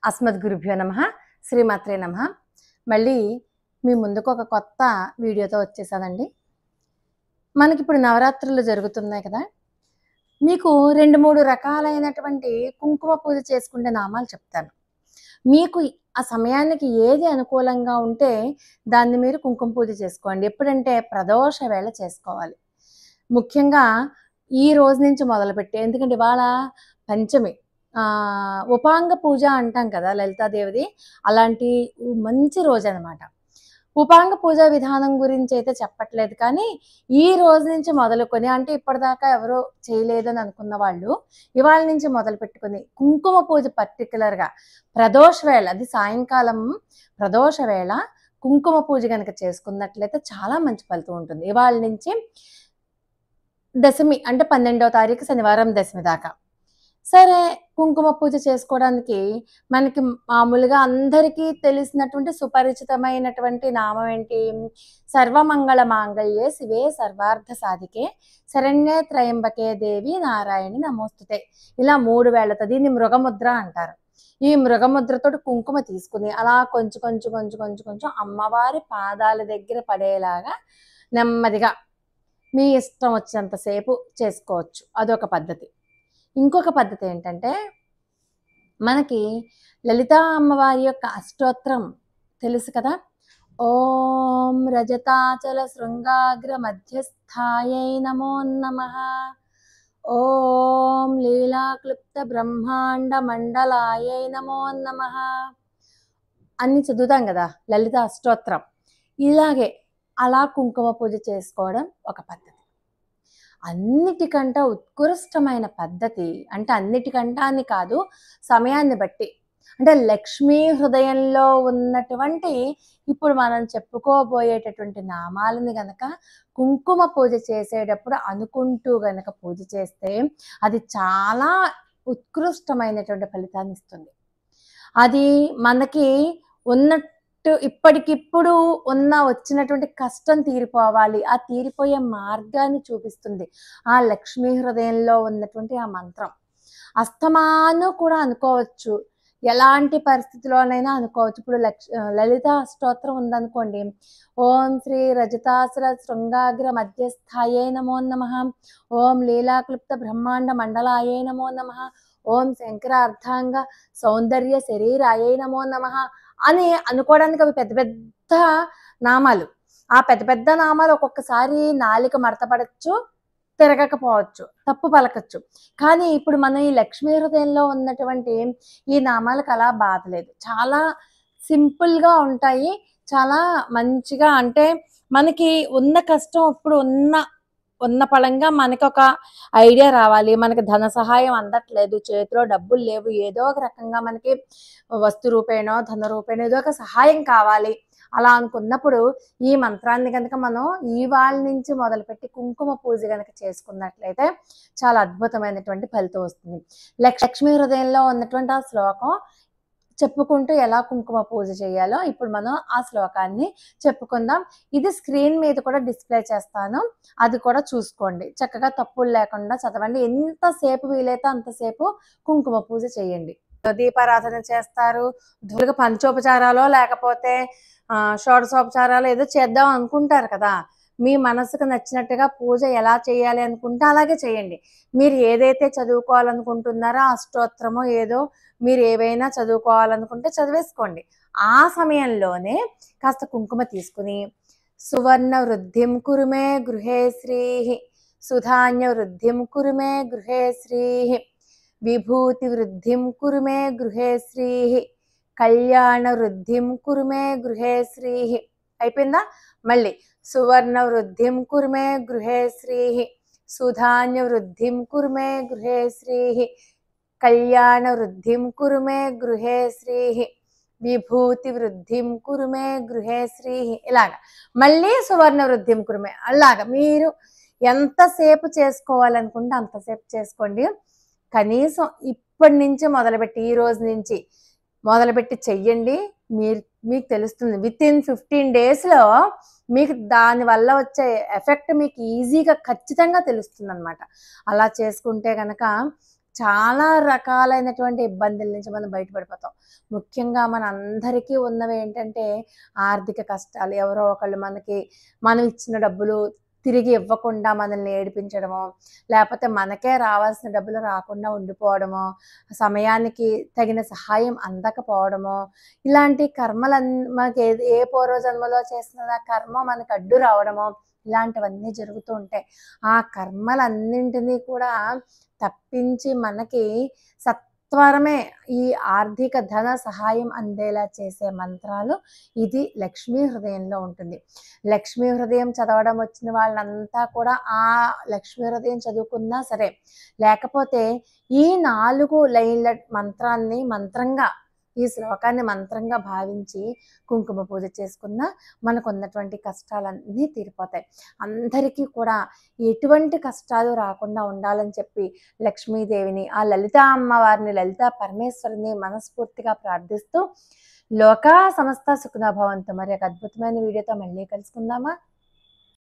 అస్మద్గురుభ్యో నమః. శ్రీమాత్రే నమః. మళ్ళీ మీ ముందుకు ఒక కొత్త వీడియోతో వచ్చేసానండి. మనకిప్పుడు నవరాత్రులు జరుగుతున్నాయి కదా! మీకు 2, 3 రకాలైనటువంటి కుంకుమ పూజ చేసుకునే నామాలు చెప్తాను. మీకు ఆ సమయానికి ఏది అనుకూలంగా ఉంటే దాన్ని మీరు కుంకుమ పూజ చేసుకోండి. ఎప్పుడంటే ప్రదోష వేళ చేసుకోవాలి. ముఖ్యంగా ఈ రోజు నుంచి మొదలుపెట్టి, ఎందుకంటే ఇవాళ పంచమి. ఉపాంగ పూజ అంటాం కదా లలితాదేవిది. అలాంటి మంచి రోజనమాట. ఉపాంగ పూజ విధానం గురించి అయితే చెప్పట్లేదు, కానీ ఈ రోజు నుంచి మొదలుకొని, అంటే ఇప్పటిదాకా ఎవరో చేయలేదని అనుకున్న వాళ్ళు ఇవాళ నుంచి మొదలు పెట్టుకొని కుంకుమ పూజ పర్టికులర్గా ప్రదోష వేళ, అది సాయంకాలం ప్రదోష వేళ కుంకుమ పూజ కనుక చేసుకున్నట్లయితే చాలా మంచి ఫలితం ఉంటుంది. ఇవాళ నుంచి దశమి, అంటే 12వ తారీఖు శనివారం దశమి దాకా. సరే, కుంకుమ పూజ చేసుకోవడానికి మనకి మామూలుగా అందరికీ తెలిసినటువంటి సుపరిచితమైనటువంటి నామం ఏంటి? సర్వమంగళ మాంగళ్యే శివే సర్వార్థ సాధికే శరణ్యే త్రయంబకే దేవి నారాయణి నమోస్తుతే. ఇలా 3 వేళతో దీన్ని మృగముద్ర అంటారు. ఈ మృగముద్రతో కుంకుమ తీసుకుని అలా కొంచెం అమ్మవారి పాదాల దగ్గర పడేలాగా నెమ్మదిగా మీ ఇష్టం వచ్చినంతసేపు చేసుకోవచ్చు. అదొక పద్ధతి. ఇంకొక పద్ధతి ఏంటంటే, మనకి లలితా అమ్మవారి యొక్క అష్టోత్తరం తెలుసు కదా. ఓం రజతాచల శృంగాగ్ర మధ్యస్థాయై నమో నమః. ఓం లీలాక్లుప్త బ్రహ్మాండ మండలాయై నమో నమః అన్ని చదువుతాం కదా లలిత అష్టోత్తరం. ఇలాగే అలా కుంకుమ పూజ చేసుకోవడం ఒక పద్ధతి. అన్నిటికంటే ఉత్కృష్టమైన పద్ధతి, అంటే అన్నిటికంటే అని కాదు, సమయాన్ని బట్టి, అంటే లక్ష్మీ హృదయంలో ఉన్నటువంటి ఇప్పుడు మనం చెప్పుకోబోయేటటువంటి నామాలని గనక కుంకుమ పూజ చేసేటప్పుడు అనుకుంటూ గనక పూజ చేస్తే అది చాలా ఉత్కృష్టమైనటువంటి ఫలితాన్ని ఇస్తుంది. అది మనకి ఉన్నట్టు ఇప్పటికిప్పుడు వచ్చినటువంటి కష్టం తీరిపోవాలి, ఆ తీరిపోయే మార్గాన్ని చూపిస్తుంది ఆ లక్ష్మీ హృదయంలో ఉన్నటువంటి ఆ మంత్రం. అస్తమాను కూడా అనుకోవచ్చు, ఎలాంటి పరిస్థితిలోనైనా అనుకోవచ్చు. ఇప్పుడు లలిత స్తోత్రం ఉందనుకోండి, ఓం శ్రీ రజతాసుర శృంగాగ్ర మధ్యస్థాయే నమో నమః, ఓం లీలాక్లుప్త బ్రహ్మాండ మండలాయే నమో నమః, ఓం శంకర అర్ధాంగ సౌందర్య శరీరాయే నమో నమః అని అనుకోవడానికి అవి పెద్ద పెద్ద నామాలు. ఆ పెద్ద పెద్ద నామాలు ఒక్కొక్కసారి నాలిక మడతపడచ్చు, తిరగకపోవచ్చు, తప్పు పలకచ్చు. కానీ ఇప్పుడు మనం ఈ లక్ష్మీ హృదయంలో ఉన్నటువంటి ఈ నామాలకు అలా బాధ లేదు. చాలా సింపుల్గా ఉంటాయి, చాలా మంచిగా. అంటే మనకి ఉన్న కష్టం ఇప్పుడు ఉన్న పళంగా మనకి ఒక ఐడియా రావాలి, మనకి ధన సహాయం అందట్లేదు, చేతిలో డబ్బులు లేవు, ఏదో ఒక రకంగా మనకి వస్తు రూపేణో ధన రూపేణో ఏదో ఒక సహాయం కావాలి, అలా అనుకున్నప్పుడు ఈ మంత్రాన్ని కనుక మనం ఇవాళ నుంచి మొదలుపెట్టి కుంకుమ పూజ కనుక చేసుకున్నట్లయితే చాలా అద్భుతమైనటువంటి ఫలితం వస్తుంది. లక్ష్మీ హృదయంలో ఉన్నటువంటి ఆ శ్లోకం చెప్పుకుంటూ ఎలా కుంకుమ పూజ చేయాలో ఇప్పుడు మనం ఆ శ్లోకాన్ని చెప్పుకుందాం. ఇది స్క్రీన్ మీద కూడా డిస్ప్లే చేస్తాను, అది కూడా చూసుకోండి. చక్కగా తప్పులు లేకుండా చదవండి. ఎంతసేపు వీలైతే అంతసేపు కుంకుమ పూజ చేయండి. దీపారాధన చేస్తారు, పంచోపచారాలో లేకపోతే షోడశోపచారాలు ఏదో చేద్దాం అనుకుంటారు కదా. మీ మనసుకు నచ్చినట్టుగా పూజ ఎలా చేయాలి అనుకుంటే అలాగే చేయండి. మీరు ఏదైతే చదువుకోవాలనుకుంటున్నారో అష్టోత్తరమో ఏదో మీరు ఏవైనా చదువుకోవాలనుకుంటే చదివేసుకోండి. ఆ సమయంలోనే కాస్త కుంకుమ తీసుకుని సువర్ణ వృద్ధిం కురుమే గృహే శ్రీహి, సుధాన్య వృద్ధిం కురుమే గృహే శ్రీహి, విభూతి వృద్ధిం కురుమే గృహే శ్రీహి, కళ్యాణ వృద్ధిం కురుమే గృహే శ్రీహి. అయిపోయిందా? మళ్ళీ సువర్ణ వృద్ధిం కురుమే గృహే శ్రీహి, సుధాన్య వృద్ధిం కురుమే గృహే శ్రీహి, కళ్యాణ వృద్ధిం కురుమే గృహే శ్రీహి, విభూతి వృద్ధిం కురుమే గృహే శ్రీహి. ఇలాగా మళ్ళీ సువర్ణ వృద్ధిం కురుమే. అలాగా మీరు ఎంతసేపు చేసుకోవాలనుకుంటే అంతసేపు చేసుకోండి. కనీసం ఇప్పటి నుంచి మొదలుపెట్టి, ఈ రోజు నుంచి మొదలుపెట్టి చెయ్యండి. మీకు తెలుస్తుంది, వితిన్ 15 డేస్లో మీకు దానివల్ల వచ్చే ఎఫెక్ట్ మీకు ఈజీగా ఖచ్చితంగా తెలుస్తుంది అనమాట. అలా చేసుకుంటే కనుక చాలా రకాలైనటువంటి ఇబ్బందుల నుంచి మనం బయటపడిపోతాం. ముఖ్యంగా మనందరికీ ఉన్నవి ఏంటంటే ఆర్థిక కష్టాలు. ఎవరో ఒకళ్ళు మనం ఇచ్చిన డబ్బులు తిరిగి ఇవ్వకుండా మనల్ని ఏడిపించడమో, లేపోతే మనకే రావాల్సిన డబ్బులు రాకుండా ఉండిపోవడమో, సమయానికి తగిన సహాయం అందకపోవడమో, ఇలాంటి మనకి ఏ పూర్వజన్మలో చేసిన కర్మ మనకు అడ్డు రావడమో, ఇలాంటివన్నీ జరుగుతూ ఉంటాయి. ఆ కర్మలన్నింటినీ కూడా తప్పించి మనకి సత్వరమే ఈ ఆర్థిక ధన సహాయం అందేలా చేసే మంత్రాలు ఇది లక్ష్మీ హృదయంలో ఉంటుంది. లక్ష్మీ హృదయం చదవడం వచ్చిన వాళ్ళంతా కూడా ఆ లక్ష్మీ హృదయం చదువుకున్నా సరే, లేకపోతే ఈ 4 లైన్ల ఈ శ్లోకాన్ని మంత్రంగా భావించి కుంకుమ పూజ చేసుకున్నా మనకున్నటువంటి కష్టాలన్నీ తీరిపోతాయి. అందరికీ కూడా ఎటువంటి కష్టాలు రాకుండా ఉండాలని చెప్పి లక్ష్మీదేవిని, ఆ లలితా అమ్మవారిని, లలితా పరమేశ్వరిని మనస్ఫూర్తిగా ప్రార్థిస్తూ లోకా సమస్త సుఖినో భవంతు. మరి ఒక అద్భుతమైన వీడియోతో మళ్ళీ కలుసుకుందామా?